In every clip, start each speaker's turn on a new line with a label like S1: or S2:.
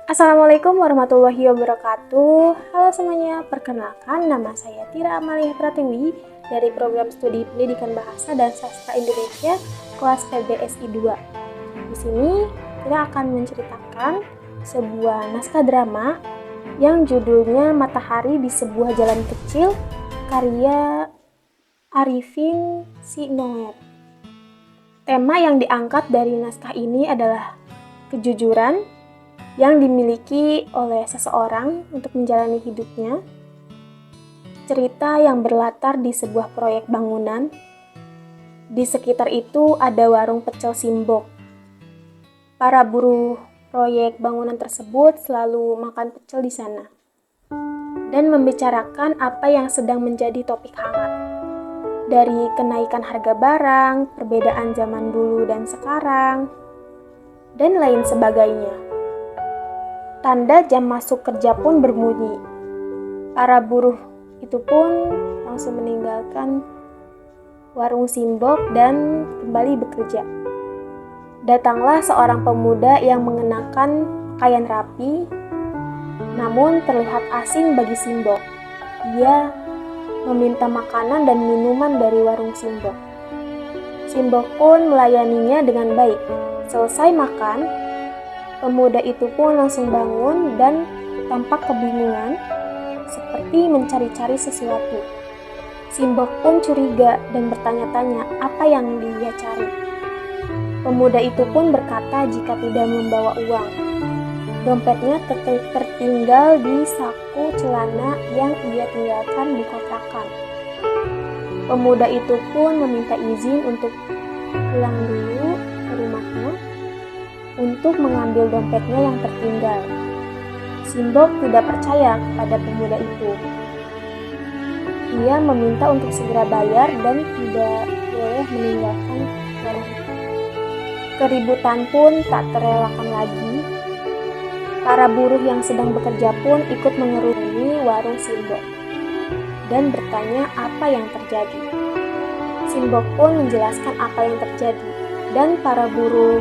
S1: Assalamualaikum warahmatullahi wabarakatuh. Halo semuanya, perkenalkan nama saya Tira Amalia Pratiwi dari Program Studi Pendidikan Bahasa dan Sastra Indonesia kelas PBSI 2. Di sini kita akan menceritakan sebuah naskah drama yang judulnya Matahari di Sebuah Jalan Kecil karya Arifin Sinoer. Tema yang diangkat dari naskah ini adalah kejujuran yang dimiliki oleh seseorang untuk menjalani hidupnya, cerita yang berlatar di sebuah proyek bangunan. Di sekitar itu ada warung pecel Simbok. Para buruh proyek bangunan tersebut selalu makan pecel di sana dan membicarakan apa yang sedang menjadi topik hangat. Dari kenaikan harga barang, perbedaan zaman dulu dan sekarang, dan lain sebagainya. Tanda jam masuk kerja pun berbunyi. Para buruh itu pun langsung meninggalkan warung Simbok dan kembali bekerja. Datanglah seorang pemuda yang mengenakan pakaian rapi, namun terlihat asing bagi Simbok. Dia meminta makanan dan minuman dari warung Simbok. Simbok pun melayaninya dengan baik. Selesai makan, pemuda itu pun langsung bangun dan tampak kebingungan, seperti mencari-cari sesuatu. Simbok pun curiga dan bertanya-tanya apa yang dia cari. Pemuda itu pun berkata jika tidak membawa uang. Dompetnya tertinggal di saku celana yang ia tinggalkan di kontrakan. Pemuda itu pun meminta izin untuk pulang dulu ke rumahnya untuk mengambil dompetnya yang tertinggal. Simbok tidak percaya kepada pemuda itu. Ia meminta untuk segera bayar dan tidak boleh meninggalkan warung itu. Keributan pun tak terelakkan lagi. Para buruh yang sedang bekerja pun ikut mengerungi warung Simbok dan bertanya apa yang terjadi. Simbok pun menjelaskan apa yang terjadi dan para buruh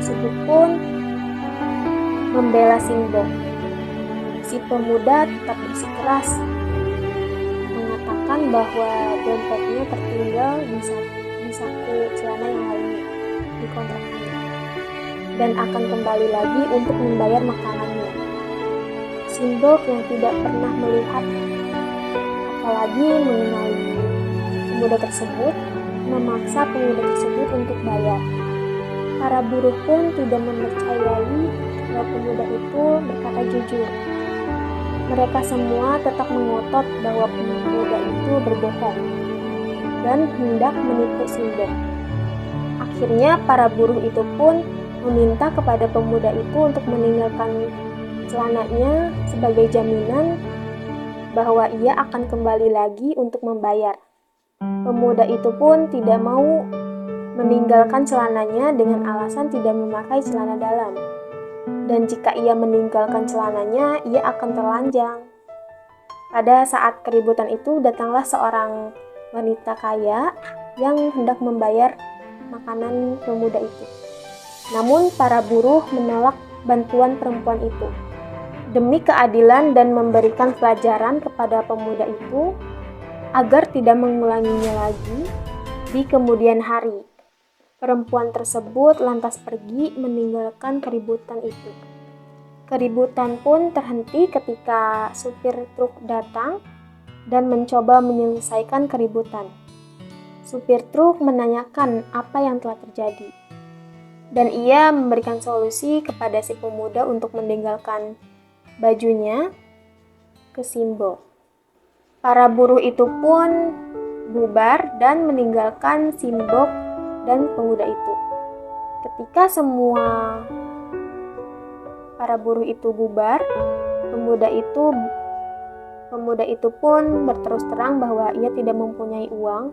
S1: tersebut pun membela Simbok. Si pemuda tetap bersikeras mengatakan bahwa dompetnya tertinggal di saku celana yang lainnya di kontrakannya dan akan kembali lagi untuk membayar makanannya. Simbok yang tidak pernah melihat apalagi mengenai pemuda tersebut memaksa pemuda tersebut untuk bayar. Para buruh pun tidak mempercayai bahwa pemuda itu berkata jujur. Mereka semua tetap mengotot bahwa pemuda itu berbohong dan hendak menipu Simbok. Akhirnya para buruh itu pun meminta kepada pemuda itu untuk meninggalkan celananya sebagai jaminan bahwa ia akan kembali lagi untuk membayar. Pemuda itu pun tidak mau meninggalkan celananya dengan alasan tidak memakai celana dalam. Dan jika ia meninggalkan celananya, ia akan telanjang. Pada saat keributan itu, datanglah seorang wanita kaya yang hendak membayar makanan pemuda itu. Namun para buruh menolak bantuan perempuan itu. Demi keadilan dan memberikan pelajaran kepada pemuda itu, agar tidak mengulanginya lagi di kemudian hari. Perempuan tersebut lantas pergi meninggalkan keributan itu. Keributan pun terhenti ketika supir truk datang dan mencoba menyelesaikan keributan. Supir truk menanyakan apa yang telah terjadi. Dan ia memberikan solusi kepada si pemuda untuk meninggalkan bajunya ke Simbok. Para buruh itu pun bubar dan meninggalkan Simbok dan pemuda itu. Ketika semua para buruh itu bubar, pemuda itu pun berterus terang bahwa ia tidak mempunyai uang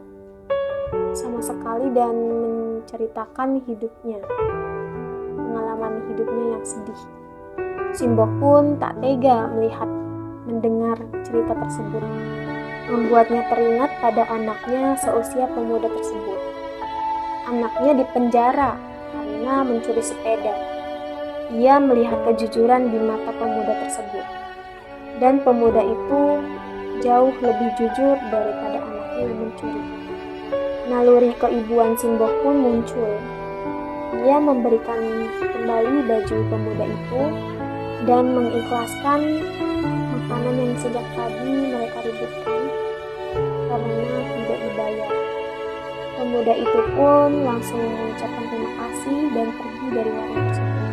S1: sama sekali dan menceritakan pengalaman hidupnya yang sedih. Simbok pun tak tega mendengar cerita tersebut. Membuatnya teringat pada anaknya seusia pemuda tersebut. Anaknya dipenjara karena mencuri sepeda. Ia melihat kejujuran di mata pemuda tersebut, dan pemuda itu jauh lebih jujur daripada anaknya yang mencuri. Naluri keibuan Simbo pun muncul. Ia memberikan kembali baju pemuda itu dan mengikhlaskan makanan yang sejak tadi mereka ributkan karena tidak dibayar. Pemuda itu pun langsung mengucapkan terima kasih dan pergi dari warung tersebut,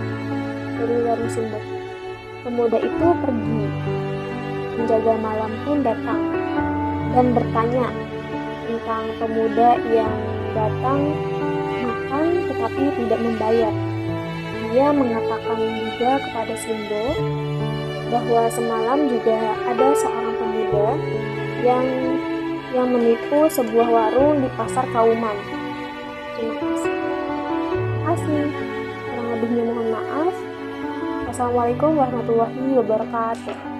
S1: dari warung Simbo. Pemuda itu pergi. Penjaga malam pun datang dan bertanya tentang pemuda yang datang makan tetapi tidak membayar. Ia mengatakan juga kepada Simbo bahwa semalam juga ada seorang pemuda yang menipu sebuah warung di pasar Kauman. Terima kasih. Terima kasih. Kurang lebihnya mohon maaf. Wassalamualaikum warahmatullahi wabarakatuh.